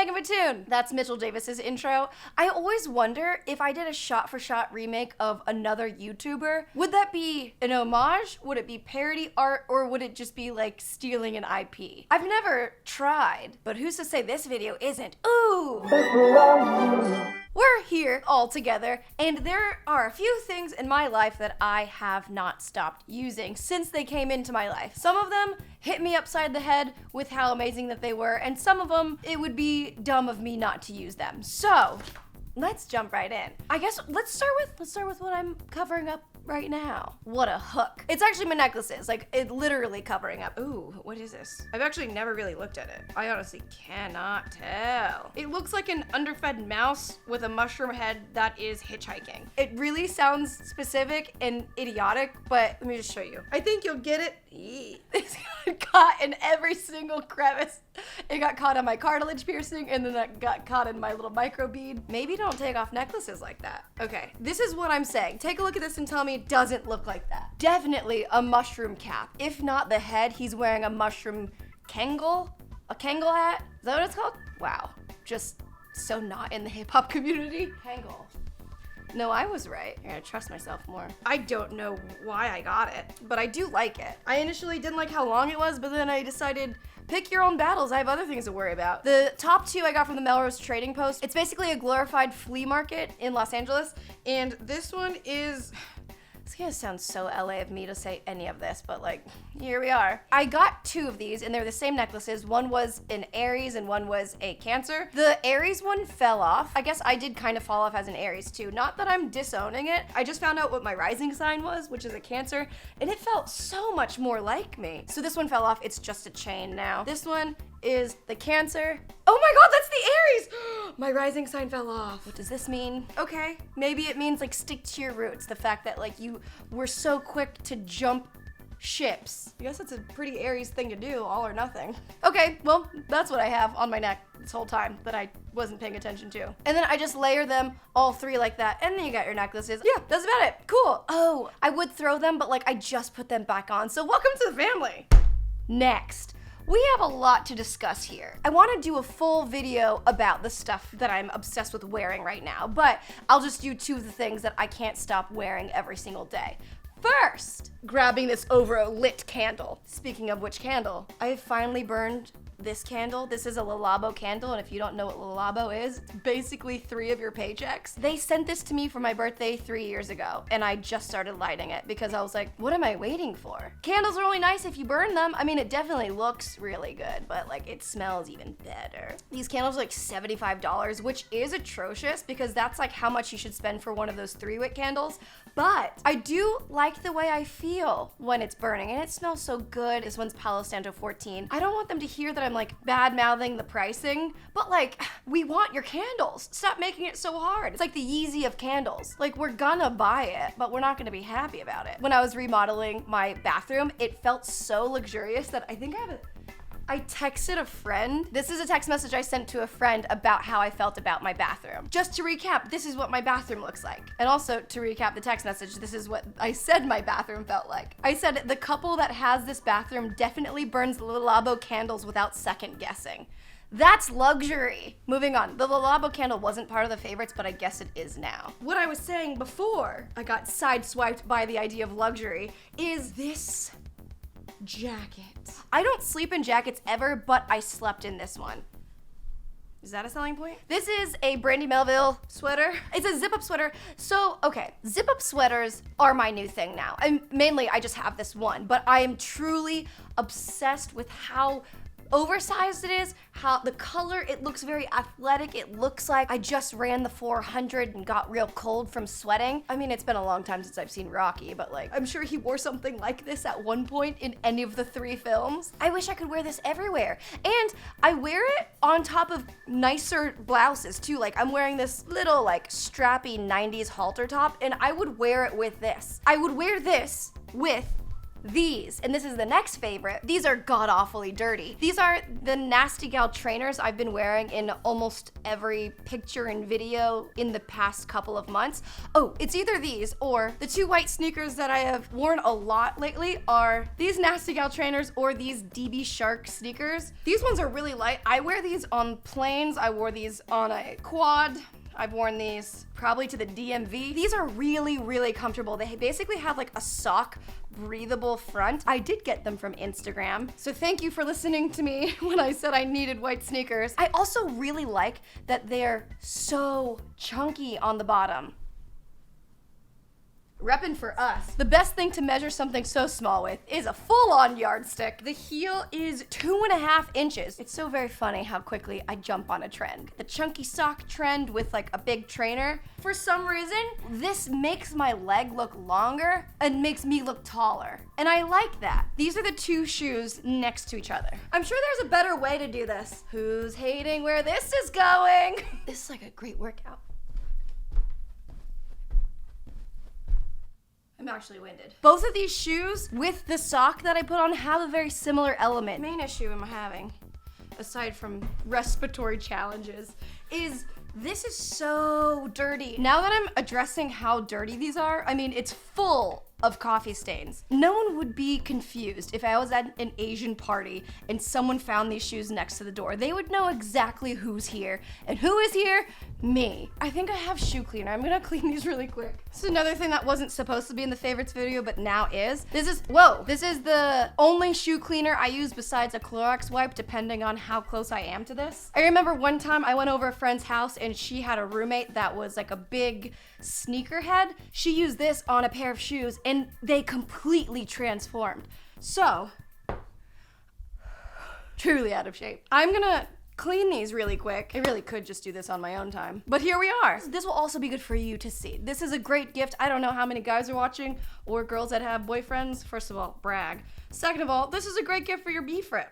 MeganBatoon. That's Mitchell Davis's intro. I always wonder if I did a shot-for-shot remake of another YouTuber, would that be an homage? Would it be parody art? Or would it just be like stealing an IP? I've never tried, but who's to say this video isn't? Ooh! We're here all together, and there are a few things in my life that I have not stopped using since they came into my life. Some of them hit me upside the head with how amazing that they were, and some of them, it would be dumb of me not to use them. So, let's jump right in. I guess let's start with what I'm covering up right now. What a hook. It's actually my necklaces, like it literally covering up. Ooh, what is this? I've actually never really looked at it. I honestly cannot tell. It looks like an underfed mouse with a mushroom head that is hitchhiking. It really sounds specific and idiotic, but let me just show you. I think you'll get it. It's got caught in every single crevice. It got caught on my cartilage piercing, and then that got caught in my little micro bead. Maybe don't take off necklaces like that. Okay, this is what I'm saying. Take a look at this and tell me it doesn't look like that. Definitely a mushroom cap. If not the head, he's wearing a mushroom Kangol? A Kangol hat? Is that what it's called? Wow, just so not in the hip hop community. Kangol. No, I was right. I gotta trust myself more. I don't know why I got it, but I do like it. I initially didn't like how long it was, but then I decided, pick your own battles. I have other things to worry about. The top two I got from the Melrose Trading Post. It's basically a glorified flea market in Los Angeles, and this one is... It's gonna sound so LA of me to say any of this, but like, here we are. I got two of these, and they're the same necklaces. One was an Aries and one was a Cancer. The Aries one fell off. I guess I did kind of fall off as an Aries too. Not that I'm disowning it. I just found out what my rising sign was, which is a Cancer, and it felt so much more like me. So this one fell off. It's just a chain now. This one is the Cancer. Oh my God, that's the Aries! My rising sign fell off. What does this mean? Okay, maybe it means like stick to your roots. The fact that like you were so quick to jump ships. I guess that's a pretty Aries thing to do, all or nothing. Okay, well, that's what I have on my neck this whole time that I wasn't paying attention to. And then I just layer them all three like that, and then you got your necklaces. Yeah, that's about it. Cool. Oh, I would throw them, but like I just put them back on, so welcome to the family. Next. We have a lot to discuss here. I want to do a full video about the stuff that I'm obsessed with wearing right now, but I'll just do two of the things that I can't stop wearing every single day. First, grabbing this over-lit candle. Speaking of which candle, I have finally burned this candle. This is a Le Labo candle, and if you don't know what Le Labo is, it's basically 3 of your paychecks. They sent this to me for my birthday 3 years ago, and I just started lighting it because I was like, what am I waiting for? Candles are only nice if you burn them. I mean, it definitely looks really good, but like it smells even better. These candles are like $75, which is atrocious because that's like how much you should spend for one of those 3-wick candles. But I do like the way I feel when it's burning, and it smells so good. This one's Palo Santo 14. I don't want them to hear that I'm like bad-mouthing the pricing, but like, we want your candles. Stop making it so hard. It's like the Yeezy of candles. Like, we're gonna buy it, but we're not gonna be happy about it. When I was remodeling my bathroom, it felt so luxurious that I think I texted a friend. This is a text message I sent to a friend about how I felt about my bathroom. Just to recap, this is what my bathroom looks like. And also to recap the text message, this is what I said my bathroom felt like. I said, the couple that has this bathroom definitely burns Le Labo candles without second guessing. That's luxury. Moving on. The Le Labo candle wasn't part of the favorites, but I guess it is now. What I was saying before I got sideswiped by the idea of luxury is this jacket. I don't sleep in jackets ever, but I slept in this one. Is that a selling point? This is a Brandy Melville sweater. It's a zip-up sweater. So, okay, zip-up sweaters are my new thing now. And mainly, I just have this one, but I am truly obsessed with how oversized it is, how the color, it looks very athletic. It looks like I just ran the 400 and got real cold from sweating. I mean, it's been a long time since I've seen Rocky, but like, I'm sure he wore something like this at one point in any of the 3 films. I wish I could wear this everywhere. And I wear it on top of nicer blouses too. Like, I'm wearing this little like strappy 90s halter top, and I would wear it with this. I would wear this with these, and this is the next favorite. These are god-awfully dirty. These are the Nasty Gal trainers I've been wearing in almost every picture and video in the past couple of months. Oh, it's either these or the two white sneakers that I have worn a lot lately are these Nasty Gal trainers or these DB Shark sneakers. These ones are really light. I wear these on planes. I wore these on a quad. I've worn these probably to the DMV. These are really, really comfortable. They basically have like a sock breathable front. I did get them from Instagram. So thank you for listening to me when I said I needed white sneakers. I also really like that they're so chunky on the bottom. Reppin' for us. The best thing to measure something so small with is a full-on yardstick. The heel is 2.5 inches. It's so very funny how quickly I jump on a trend. The chunky sock trend with like a big trainer. For some reason, this makes my leg look longer and makes me look taller. And I like that. These are the two shoes next to each other. I'm sure there's a better way to do this. Who's hating where this is going? This is like a great workout. I'm actually winded. Both of these shoes with the sock that I put on have a very similar element. The main issue I'm having, aside from respiratory challenges, is this is so dirty. Now that I'm addressing how dirty these are, I mean, it's full of coffee stains. No one would be confused if I was at an Asian party and someone found these shoes next to the door. They would know exactly who's here. And who is here? Me. I think I have shoe cleaner. I'm gonna clean these really quick. This is another thing that wasn't supposed to be in the favorites video, but now is. This is the only shoe cleaner I use besides a Clorox wipe, depending on how close I am to this. I remember one time I went over a friend's house and she had a roommate that was like a big sneakerhead. She used this on a pair of shoes and they completely transformed. So, truly out of shape. I'm gonna clean these really quick. I really could just do this on my own time, but here we are. This will also be good for you to see. This is a great gift. I don't know how many guys are watching or girls that have boyfriends. First of all, brag. Second of all, this is a great gift for your boyfriend.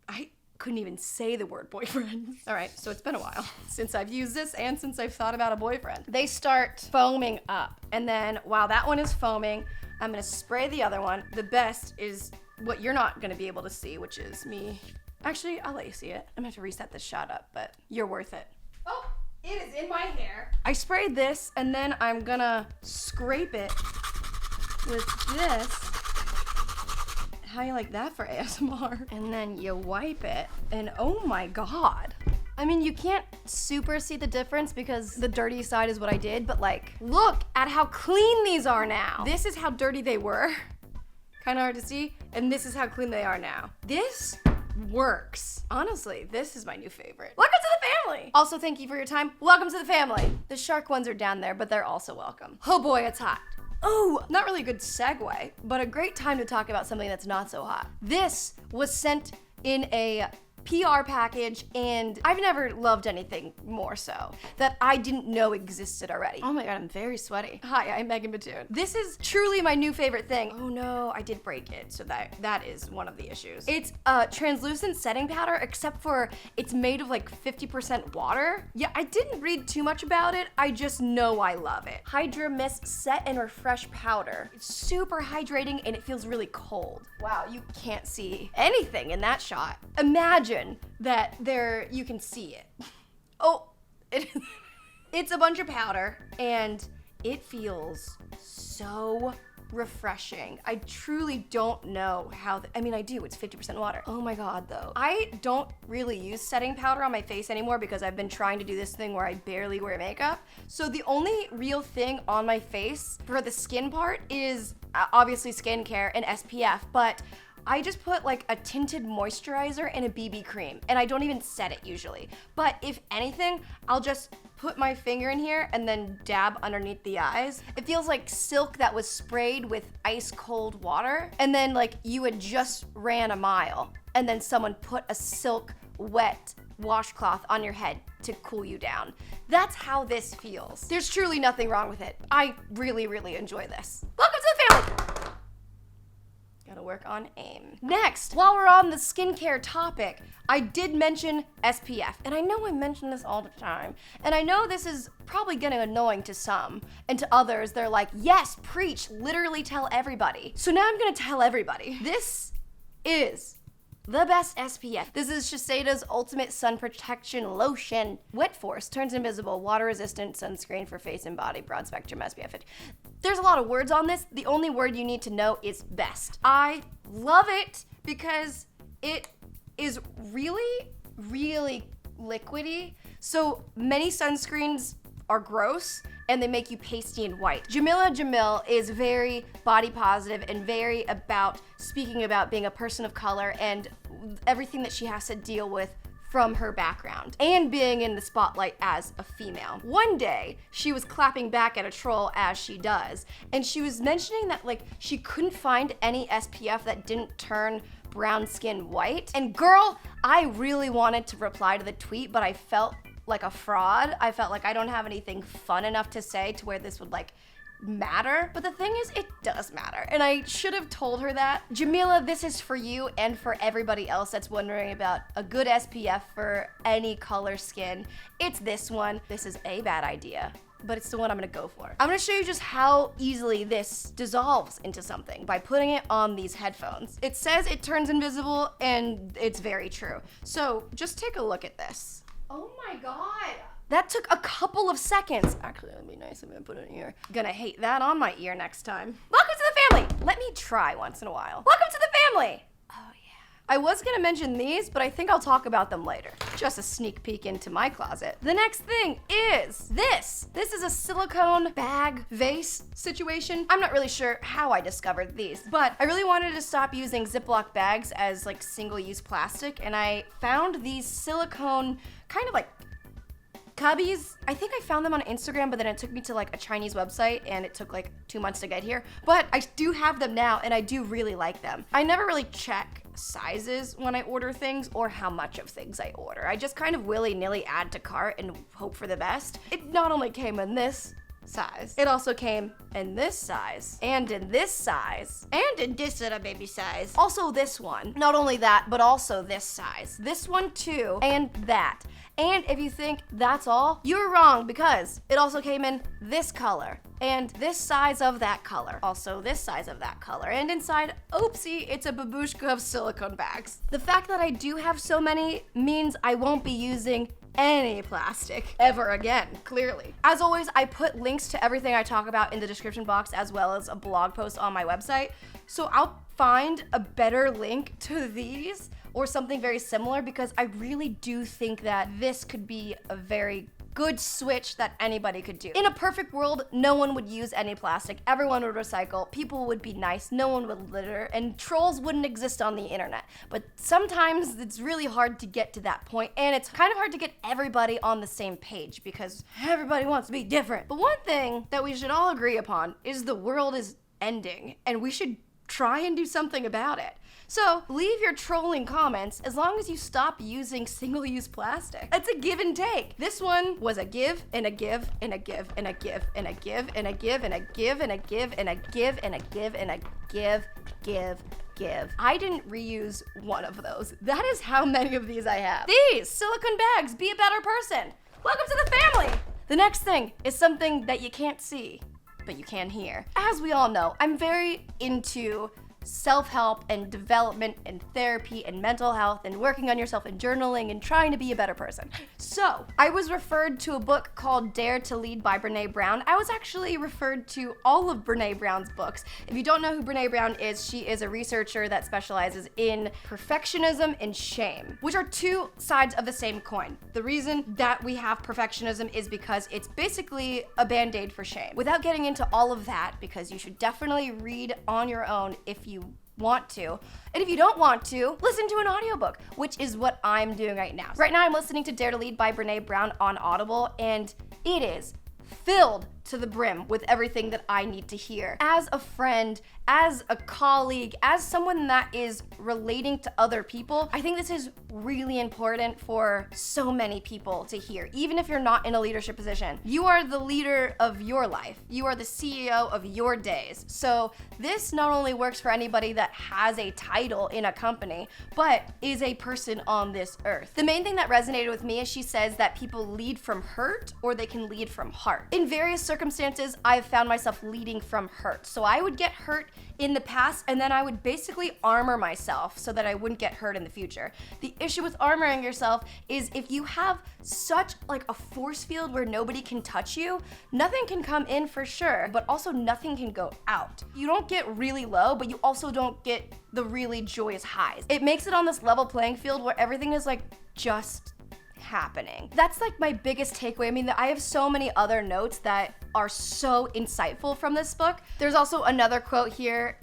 I couldn't even say the word boyfriend. All right, so it's been a while since I've used this and since I've thought about a boyfriend. They start foaming up, and then while that one is foaming, I'm gonna spray the other one. The best is what you're not gonna be able to see, which is me. Actually, I'll let you see it. I'm gonna have to reset this shot up, but you're worth it. Oh, it is in my hair. I sprayed this, and then I'm gonna scrape it with this. How you like that for ASMR? And then you wipe it, and oh my God. I mean, you can't super see the difference because the dirty side is what I did, but like, look at how clean these are now. This is how dirty they were. Kind of hard to see, and this is how clean they are now. This works. Honestly, this is my new favorite. Welcome to the family. Also, thank you for your time. Welcome to the family. The shark ones are down there, but they're also welcome. Oh boy, it's hot. Oh, not really a good segue, but a great time to talk about something that's not so hot. This was sent in a PR package, and I've never loved anything more so that I didn't know existed already. Oh my God, I'm very sweaty. Hi, I'm MeganBatoon. This is truly my new favorite thing. Oh no, I did break it, so that is one of the issues. It's a translucent setting powder, except for it's made of like 50% water. Yeah, I didn't read too much about it. I just know I love it. Hydra Mist Set and Refresh Powder. It's super hydrating and it feels really cold. Wow, you can't see anything in that shot. Imagine that you can see it. Oh, it's a bunch of powder and it feels so refreshing. I truly don't know how, I mean, I do, it's 50% water. Oh my God, though. I don't really use setting powder on my face anymore because I've been trying to do this thing where I barely wear makeup. So the only real thing on my face for the skin part is obviously skincare and SPF, but I just put like a tinted moisturizer and a BB cream, and I don't even set it usually. But if anything, I'll just put my finger in here and then dab underneath the eyes. It feels like silk that was sprayed with ice cold water, and then like you had just ran a mile, and then someone put a silk wet washcloth on your head to cool you down. That's how this feels. There's truly nothing wrong with it. I really, really enjoy this. Welcome to the family. Gotta Gotta work on aim. Next, while we're on the skincare topic, I did mention SPF, and I know I mention this all the time, and I know this is probably getting annoying to some, and to others, they're like, yes, preach, literally tell everybody. So now I'm gonna tell everybody. This is the best SPF. This is Shiseida's Ultimate Sun Protection Lotion. Wet Force, turns invisible, water resistant sunscreen for face and body, broad spectrum SPF. There's a lot of words on this. The only word you need to know is best. I love it because it is really, really liquidy. So many sunscreens are gross and they make you pasty and white. Jamila Jamil is very body positive and very about speaking about being a person of color and everything that she has to deal with from her background and being in the spotlight as a female. One day, she was clapping back at a troll as she does, and she was mentioning that like she couldn't find any SPF that didn't turn brown skin white. And girl, I really wanted to reply to the tweet, but I felt like a fraud. I felt like I don't have anything fun enough to say to where this would like matter. But the thing is, it does matter. And I should have told her that. Jamila, this is for you and for everybody else that's wondering about a good SPF for any color skin. It's this one. This is a bad idea, but it's the one I'm gonna go for. I'm gonna show you just how easily this dissolves into something by putting it on these headphones. It says it turns invisible, and it's very true. So just take a look at this. Oh my God. That took a couple of seconds. Actually, that'd be nice if I put it in here. Gonna hate that on my ear next time. Welcome to the family. Let me try once in a while. Welcome to the family. Oh yeah. I was gonna mention these, but I think I'll talk about them later. Just a sneak peek into my closet. The next thing is this. This is a silicone bag vase situation. I'm not really sure how I discovered these, but I really wanted to stop using Ziploc bags as like single-use plastic, and I found these silicone kind of like cubbies. I think I found them on Instagram, but then it took me to like a Chinese website and it took like 2 months to get here. But I do have them now and I do really like them. I never really check sizes when I order things or how much of things I order. I just kind of willy-nilly add to cart and hope for the best. It not only came in this size, it also came in this size, and in this size, and in this little baby size. Also this one. Not only that, but also this size. This one too, and that. And if you think that's all, you're wrong, because it also came in this color, and this size of that color, also this size of that color, and inside, oopsie, it's a babushka of silicone bags. The fact that I do have so many means I won't be using any plastic ever again, clearly. As always, I put links to everything I talk about in the description box, as well as a blog post on my website. So I'll find a better link to these or something very similar, because I really do think that this could be a very good switch that anybody could do. In a perfect world, no one would use any plastic, everyone would recycle, people would be nice, no one would litter, and trolls wouldn't exist on the internet. But sometimes it's really hard to get to that point, and it's kind of hard to get everybody on the same page because everybody wants to be different. But one thing that we should all agree upon is the world is ending, and we should try and do something about it. So leave your trolling comments as long as you stop using single-use plastic. It's a give and take. This one was a give and a give and a give and a give and a give and a give and a give and a give and a give and a give and a give. I didn't reuse one of those. That is how many of these I have. These silicone bags, be a better person. Welcome to the family. The next thing is something that you can't see, but you can hear. As we all know, I'm very into self-help and development and therapy and mental health and working on yourself and journaling and trying to be a better person. So I was referred to a book called Dare to Lead by Brene Brown. I was actually referred to all of Brene Brown's books. If you don't know who Brene Brown is, she is a researcher that specializes in perfectionism and shame, which are two sides of the same coin. The reason that we have perfectionism is because it's basically a band-aid for shame. Without getting into all of that, because you should definitely read on your own if you want to. And if you don't want to, listen to an audiobook, which is what I'm doing right now. Right now I'm listening to Dare to Lead by Brene Brown on Audible, and it is filled to the brim with everything that I need to hear. As a friend, as a colleague, as someone that is relating to other people, I think this is really important for so many people to hear, even if you're not in a leadership position. You are the leader of your life. You are the CEO of your days. So this not only works for anybody that has a title in a company, but is a person on this earth. The main thing that resonated with me is she says that people lead from hurt or they can lead from heart. In various circumstances, I've found myself leading from hurt. So I would get hurt in the past, and then I would basically armor myself so that I wouldn't get hurt in the future. The issue with armoring yourself is if you have such like a force field where nobody can touch you, nothing can come in for sure, but also nothing can go out. You don't get really low, but you also don't get the really joyous highs. It makes it on this level playing field where everything is like just happening. That's like my biggest takeaway. I mean, I have so many other notes that are so insightful from this book. There's also another quote here.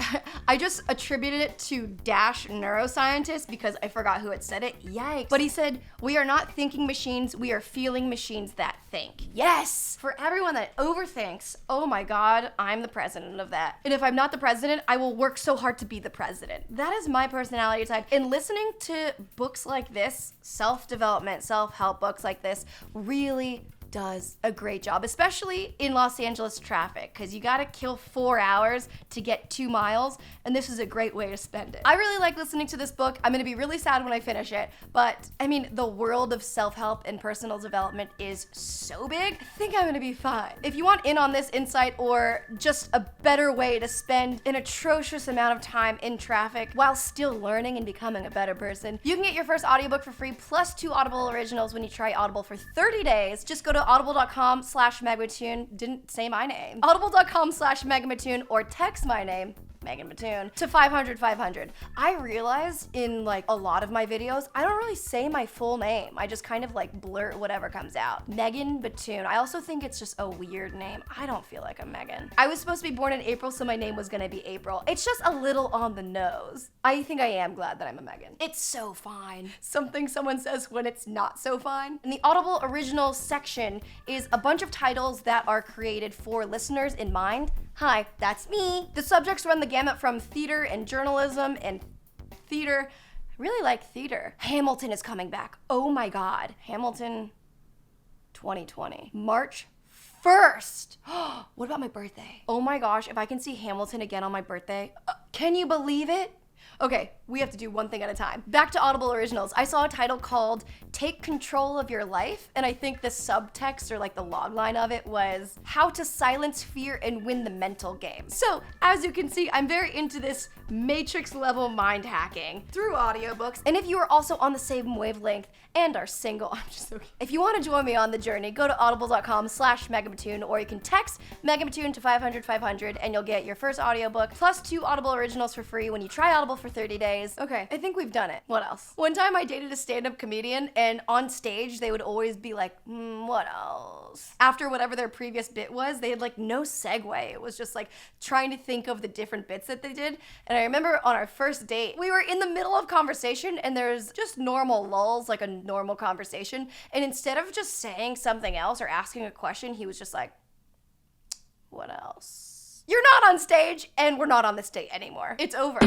I just attributed it to Dash neuroscientist because I forgot who had said it. Yikes. But he said, "We are not thinking machines, we are feeling machines that think." Yes! For everyone that overthinks, oh my God, I'm the president of that. And if I'm not the president, I will work so hard to be the president. That is my personality type. And listening to books like this, self-development, self-help books like this, really does a great job, especially in Los Angeles traffic, because you gotta kill 4 hours to get 2 miles, and this is a great way to spend it. I really like listening to this book. I'm gonna be really sad when I finish it, but I mean, the world of self-help and personal development is so big, I think I'm gonna be fine. If you want in on this insight or just a better way to spend an atrocious amount of time in traffic while still learning and becoming a better person, you can get your first audiobook for free plus 2 Audible originals when you try Audible for 30 days. Just go to audible.com/MeganBatoon, didn't say my name, audible.com/MeganBatoon, or text my name, MeganBatoon, to 500-500. I realized in like a lot of my videos, I don't really say my full name. I just kind of like blurt whatever comes out. MeganBatoon. I also think it's just a weird name. I don't feel like I'm Megan. I was supposed to be born in April, so my name was gonna be April. It's just a little on the nose. I think I am glad that I'm a Megan. It's so fine. Something someone says when it's not so fine. In the Audible original section is a bunch of titles that are created for listeners in mind. Hi, that's me. The subjects run the gamut from theater and journalism and theater. I really like theater. Hamilton is coming back. Oh my God. Hamilton 2020. March 1st. What about my birthday? Oh my gosh, if I can see Hamilton again on my birthday, can you believe it? Okay, we have to do one thing at a time. Back to Audible Originals. I saw a title called Take Control of Your Life, and I think the subtext or like the logline of it was How to Silence Fear and Win the Mental Game. So, as you can see, I'm very into this Matrix level mind hacking through audiobooks. And if you are also on the same wavelength and are single, I'm just so cute. If you want to join me on the journey, go to audible.com/MeganBatoon, or you can text MeganBatoon to 500-500 and you'll get your first audiobook plus 2 Audible Originals for free when you try Audible for 30 days. Okay, I think we've done it. What else? One time I dated a stand-up comedian, and on stage they would always be like, what else? After whatever their previous bit was, they had like no segue. It was just like trying to think of the different bits that they did. And I remember on our first date, we were in the middle of conversation and there's just normal lulls, like a normal conversation. And instead of just saying something else or asking a question, he was just like, what else? You're not on stage, and we're not on this date anymore. It's over.